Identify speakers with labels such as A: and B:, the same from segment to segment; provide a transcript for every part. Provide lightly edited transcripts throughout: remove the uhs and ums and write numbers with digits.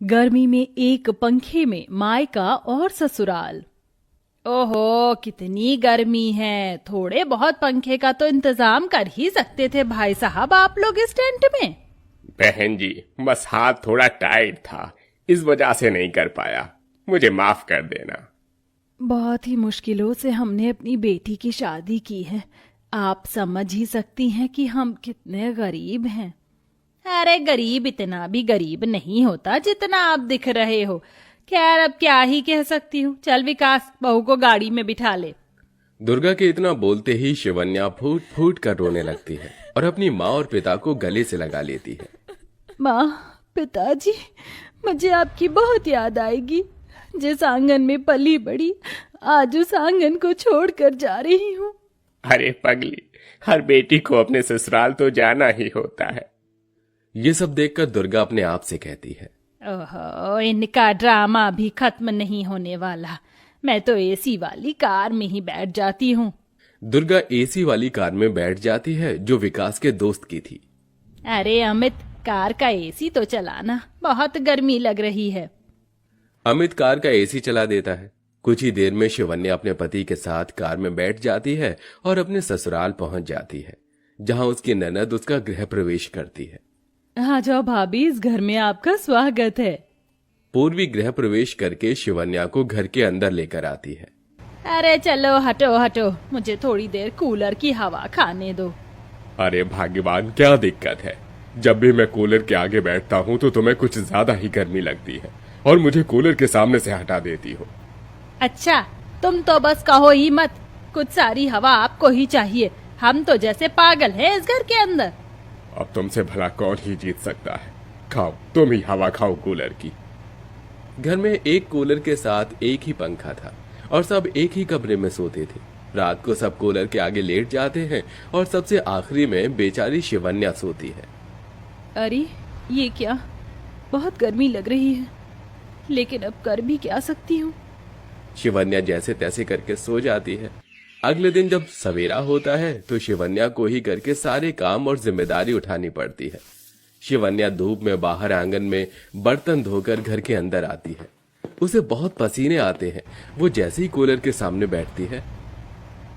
A: गर्मी में एक पंखे में मायका और ससुराल। ओहो, कितनी गर्मी है। थोड़े बहुत पंखे का तो इंतजाम कर ही सकते थे भाई साहब आप लोग इस टेंट में।
B: बहन जी, बस हाथ थोड़ा टाइट था, इस वजह से नहीं कर पाया। मुझे माफ कर देना।
A: बहुत ही मुश्किलों से हमने अपनी बेटी की शादी की है। आप समझ ही सकती हैं कि हम कितने गरीब हैं। अरे गरीब इतना भी गरीब नहीं होता जितना आप दिख रहे हो। खैर अब क्या ही कह सकती हूँ। चल विकास, बहू को गाड़ी में बिठा ले।
C: दुर्गा के इतना बोलते ही शिवन्या फूट फूट कर रोने लगती है और अपनी माँ और पिता को गले से लगा लेती है।
A: माँ, पिताजी, मुझे आपकी बहुत याद आएगी। जिस आंगन में पली बड़ी, आज उस आंगन को छोड़कर जा रही हूँ।
B: अरे पगली, हर बेटी को अपने ससुराल तो जाना ही होता है।
C: ये सब देखकर दुर्गा अपने आप से कहती है,
A: ओहो, इनका ड्रामा भी खत्म नहीं होने वाला। मैं तो एसी वाली कार में ही बैठ जाती हूँ।
C: दुर्गा एसी वाली कार में बैठ जाती है जो विकास के दोस्त की थी।
A: अरे अमित, कार का एसी तो चलाना, बहुत गर्मी लग रही है।
C: अमित कार का एसी चला देता है। कुछ ही देर में शिवन्या अपने पति के साथ कार में बैठ जाती है और अपने ससुराल पहुंच जाती है, जहां उसकी ननद उसका गृह प्रवेश करती है।
A: आ जाओ भाभी, इस घर में आपका स्वागत है।
C: पूर्वी गृह प्रवेश करके शिवन्या को घर के अंदर लेकर आती है।
A: अरे चलो हटो हटो, मुझे थोड़ी देर कूलर की हवा खाने दो।
B: अरे भाग्यवान, क्या दिक्कत है? जब भी मैं कूलर के आगे बैठता हूँ तो तुम्हें कुछ ज्यादा ही गर्मी लगती है और मुझे कूलर के सामने से हटा देती हो।
A: अच्छा, तुम तो बस कहो ही मत। कुछ सारी हवा आपको ही चाहिए। हम तो जैसे पागल हैं इस घर के अंदर।
B: अब तुमसे भला कौन ही जीत सकता है? खाओ, तुम ही हवा खाओ कूलर की।
C: घर में एक कूलर के साथ एक ही पंखा था और सब एक ही कमरे में सोते थे। रात को सब कूलर के आगे लेट जाते हैं और सबसे आखिरी में बेचारी शिवन्या सोती है।
A: अरे ये क्या, बहुत गर्मी लग रही है, लेकिन अब कर भी क्या सकती हूँ।
C: शिवन्या जैसे तैसे करके सो जाती है। अगले दिन जब सवेरा होता है तो शिवन्या को ही घर के सारे काम और जिम्मेदारी उठानी पड़ती है। शिवन्या धूप में बाहर आंगन में बर्तन धोकर घर के अंदर आती है। उसे बहुत पसीने आते हैं। वो जैसे ही कूलर के सामने बैठती है,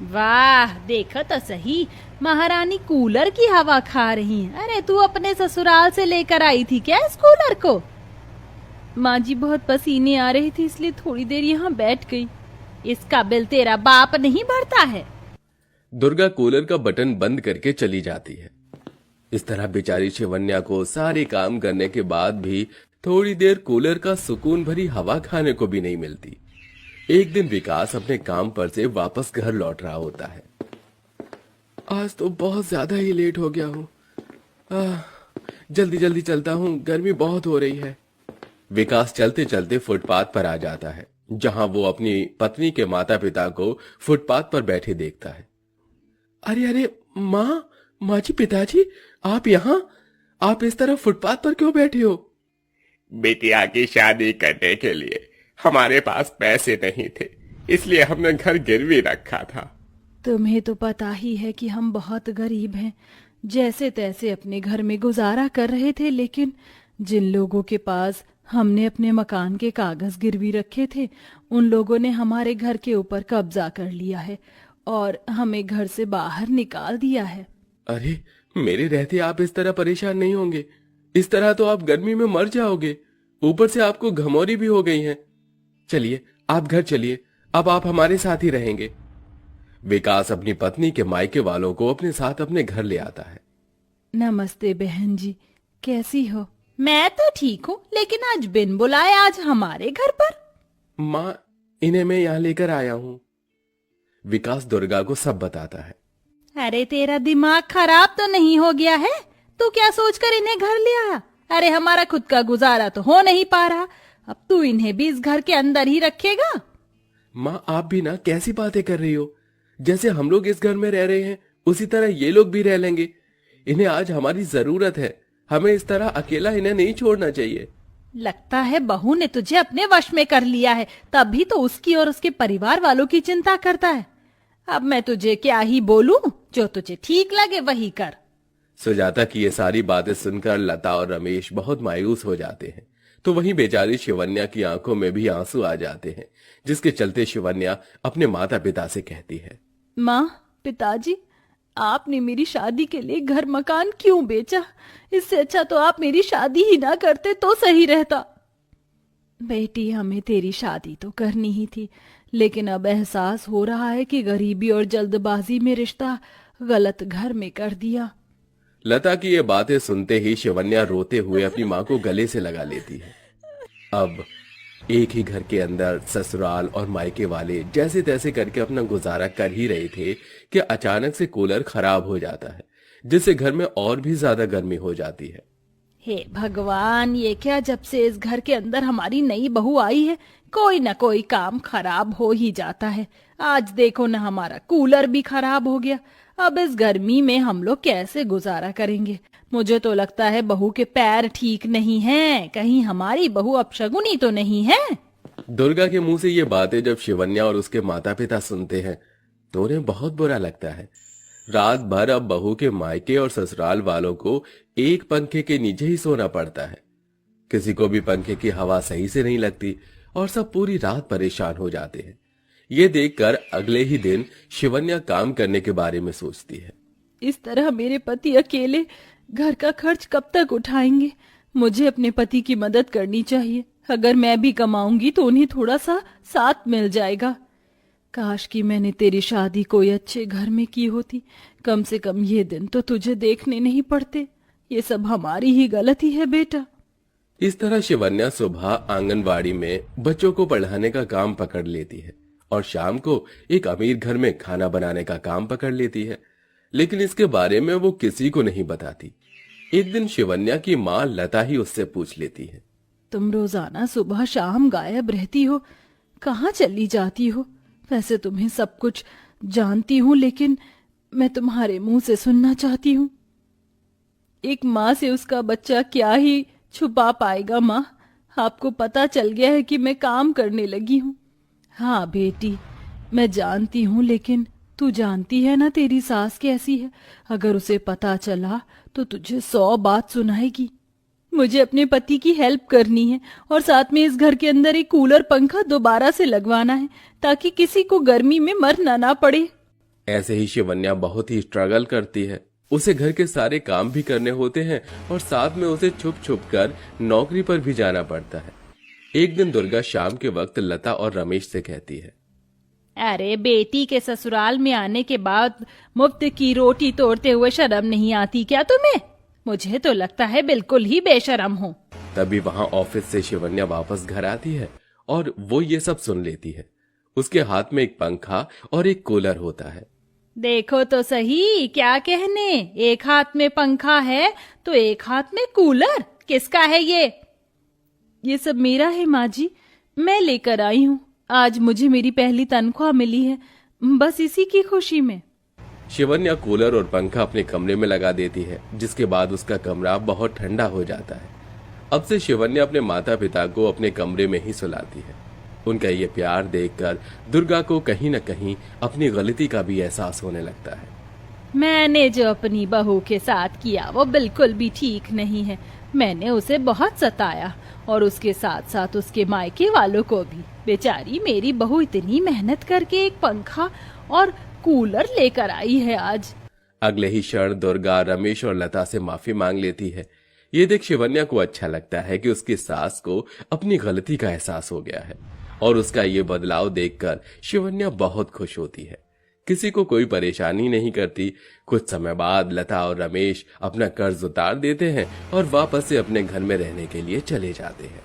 A: वाह, देखो तो सही, महारानी कूलर की हवा खा रही है। अरे तू अपने ससुराल से लेकर आई थी क्या इस कूलर को? माँ जी, बहुत पसीने आ रही थी इसलिए थोड़ी देर यहाँ बैठ गई। इसका बिल तेरा बाप नहीं भरता है।
C: दुर्गा कूलर का बटन बंद करके चली जाती है। इस तरह बेचारी शिवन्या को सारे काम करने के बाद भी थोड़ी देर कूलर का सुकून भरी हवा खाने को भी नहीं मिलती। एक दिन विकास अपने काम पर से वापस घर लौट रहा होता है। आज तो बहुत ज्यादा ही लेट हो गया हूँ। जल्दी जल्दी चलता हूँ, गर्मी बहुत हो रही है। विकास चलते चलते फुटपाथ पर आ जाता है, जहां वो अपनी पत्नी के माता पिता को फुटपाथ पर बैठे देखता है। अरे अरे माँ जी, पिताजी, आप यहाँ? आप इस तरह फुटपाथ पर क्यों बैठे हो?
B: बिटिया की शादी करने के लिए हमारे पास पैसे नहीं थे, इसलिए हमने घर गिरवी रखा था।
A: तुम्हें तो पता ही है कि हम बहुत गरीब हैं। जैसे तैसे अपने घर में गुजारा कर रहे थे, लेकिन जिन लोगों के पास हमने अपने मकान के कागज गिरवी रखे थे, उन लोगों ने हमारे घर के ऊपर कब्जा कर लिया है और हमें घर से बाहर निकाल दिया है।
C: अरे, मेरे रहते आप इस तरह परेशान नहीं होंगे। इस तरह तो आप गर्मी में मर जाओगे। ऊपर से आपको घमौरी भी हो गई है। चलिए, आप घर चलिए, अब आप हमारे साथ ही रहेंगे। विकास अपनी पत्नी के मायके वालों को अपने साथ अपने घर ले आता है।
A: नमस्ते बहन जी, कैसी हो? मैं तो ठीक हूँ, लेकिन आज बिन बुलाए आज हमारे घर पर।
C: माँ, इन्हें मैं यहाँ लेकर आया हूँ। विकास दुर्गा को सब बताता है।
A: अरे तेरा दिमाग खराब तो नहीं हो गया है? तू क्या सोचकर इन्हें घर ले आया? अरे हमारा खुद का गुजारा तो हो नहीं पा रहा, अब तू इन्हें भी इस घर के अंदर ही रखेगा?
C: माँ, आप भी ना कैसी बातें कर रही हो? जैसे हम लोग इस घर में रह रहे हैं, उसी तरह ये लोग भी रह लेंगे। इन्हें आज हमारी जरूरत है। हमें इस तरह अकेला इन्हें नहीं छोड़ना चाहिए।
A: लगता है बहू ने तुझे अपने वश में कर लिया है, तभी तो उसकी और उसके परिवार वालों की चिंता करता है। अब मैं तुझे क्या ही बोलूं, जो तुझे ठीक लगे वही कर।
C: सुजाता की ये सारी बातें सुनकर लता और रमेश बहुत मायूस हो जाते हैं। तो वहीं बेचारी शिवन्या की आंखों में भी आंसू आ जाते हैं, जिसके चलते शिवन्या अपने माता पिता से कहती है,
A: माँ, पिताजी, आपने मेरी शादी के लिए घर मकान क्यों बेचा? इससे अच्छा तो आप मेरी शादी ही ना करते तो सही रहता। बेटी, हमें तेरी शादी तो करनी ही थी, लेकिन अब एहसास हो रहा है कि गरीबी और जल्दबाजी में रिश्ता गलत घर में कर दिया।
C: लता की ये बातें सुनते ही शिवन्या रोते हुए अपनी माँ को गले से लगा लेती है। अब एक ही घर के अंदर ससुराल और मायके वाले जैसे तैसे करके अपना गुजारा कर ही रहे थे कि अचानक से कूलर खराब हो जाता है, जिससे घर में और भी ज्यादा गर्मी हो जाती है।
A: हे भगवान, ये क्या, जब से इस घर के अंदर हमारी नई बहू आई है कोई ना कोई काम खराब हो ही जाता है। आज देखो ना, हमारा कूलर भी खराब हो गया। अब इस गर्मी में हम लोग कैसे गुजारा करेंगे? मुझे तो लगता है बहू के पैर ठीक नहीं हैं। कहीं हमारी बहू अपशगुनी तो नहीं है?
C: दुर्गा के मुंह से ये बातें जब शिवन्या और उसके माता पिता सुनते हैं तो उन्हें बहुत बुरा लगता है। रात भर अब बहू के मायके और ससुराल वालों को एक पंखे के नीचे ही सोना पड़ता है। किसी को भी पंखे की हवा सही से नहीं लगती और सब पूरी रात परेशान हो जाते हैं। ये देखकर अगले ही दिन शिवन्या काम करने के बारे में सोचती है।
A: इस तरह मेरे पति अकेले घर का खर्च कब तक उठाएंगे? मुझे अपने पति की मदद करनी चाहिए। अगर मैं भी कमाऊंगी तो उन्हें थोड़ा सा साथ मिल जाएगा। काश कि मैंने तेरी शादी कोई अच्छे घर में की होती। कम से कम ये दिन तो तुझे देखने नहीं पड़ते। ये सब हमारी ही गलती है बेटा।
C: इस तरह शिवन्या सुबह आंगनवाड़ी में बच्चों को पढ़ाने का काम पकड़ लेती है और शाम को एक अमीर घर में खाना बनाने का काम पकड़ लेती है, लेकिन इसके बारे में वो किसी को नहीं बताती। एक दिन शिवन्या की माँ लता ही उससे पूछ लेती है,
A: तुम रोजाना सुबह शाम गायब रहती हो, कहाँ चली जाती हो? वैसे तुम्हें सब कुछ जानती हूँ, लेकिन मैं तुम्हारे मुंह से सुनना चाहती हूँ। एक माँ से उसका बच्चा क्या ही छुपा पाएगा? माँ, आपको पता चल गया है कि मैं काम करने लगी हूँ। हाँ बेटी, मैं जानती हूँ, लेकिन तू जानती है ना तेरी सास कैसी है। अगर उसे पता चला तो तुझे 100 बात सुनाएगी। मुझे अपने पति की हेल्प करनी है और साथ में इस घर के अंदर एक कूलर पंखा दोबारा से लगवाना है, ताकि किसी को गर्मी में मरना ना पड़े।
C: ऐसे ही शिवन्या बहुत ही स्ट्रगल करती है। उसे घर के सारे काम भी करने होते हैं और साथ में उसे छुप छुप कर नौकरी पर भी जाना पड़ता है। एक दिन दुर्गा शाम के वक्त लता और रमेश से कहती है,
A: अरे बेटी के ससुराल में आने के बाद मुफ्त की रोटी तोड़ते हुए शर्म नहीं आती क्या तुम्हें? मुझे तो लगता है बिल्कुल ही बेशर्म हो।
C: तभी वहां ऑफिस से शिवन्या वापस घर आती है और वो ये सब सुन लेती है। उसके हाथ में एक पंखा और एक कूलर होता है।
A: देखो तो सही, क्या कहने, एक हाथ में पंखा है तो एक हाथ में कूलर। किसका है ये सब मेरा है माँ जी, मैं लेकर आई हूँ। आज मुझे मेरी पहली तनख्वाह मिली है, बस इसी की खुशी में।
C: शिवन्या कूलर और पंखा अपने कमरे में लगा देती है, जिसके बाद उसका कमरा बहुत ठंडा हो जाता है। अब से शिवन्या अपने माता पिता को अपने कमरे में ही सुलाती है। उनका ये प्यार देखकर दुर्गा को कहीं न कहीं अपनी गलती का भी एहसास होने लगता है।
A: मैंने जो अपनी बहू के साथ किया वो बिल्कुल भी ठीक नहीं है। मैंने उसे बहुत सताया और उसके साथ साथ उसके मायके वालों को भी। बेचारी मेरी बहू इतनी मेहनत करके एक पंखा और कूलर लेकर आई है आज।
C: अगले ही क्षण दुर्गा रमेश और लता से माफी मांग लेती है। ये देख शिवन्या को अच्छा लगता है कि उसकी सास को अपनी गलती का एहसास हो गया है और उसका ये बदलाव देखकर शिवन्या बहुत खुश होती है। किसी को कोई परेशानी नहीं करती। कुछ समय बाद लता और रमेश अपना कर्ज उतार देते हैं और वापस से अपने घर में रहने के लिए चले जाते हैं।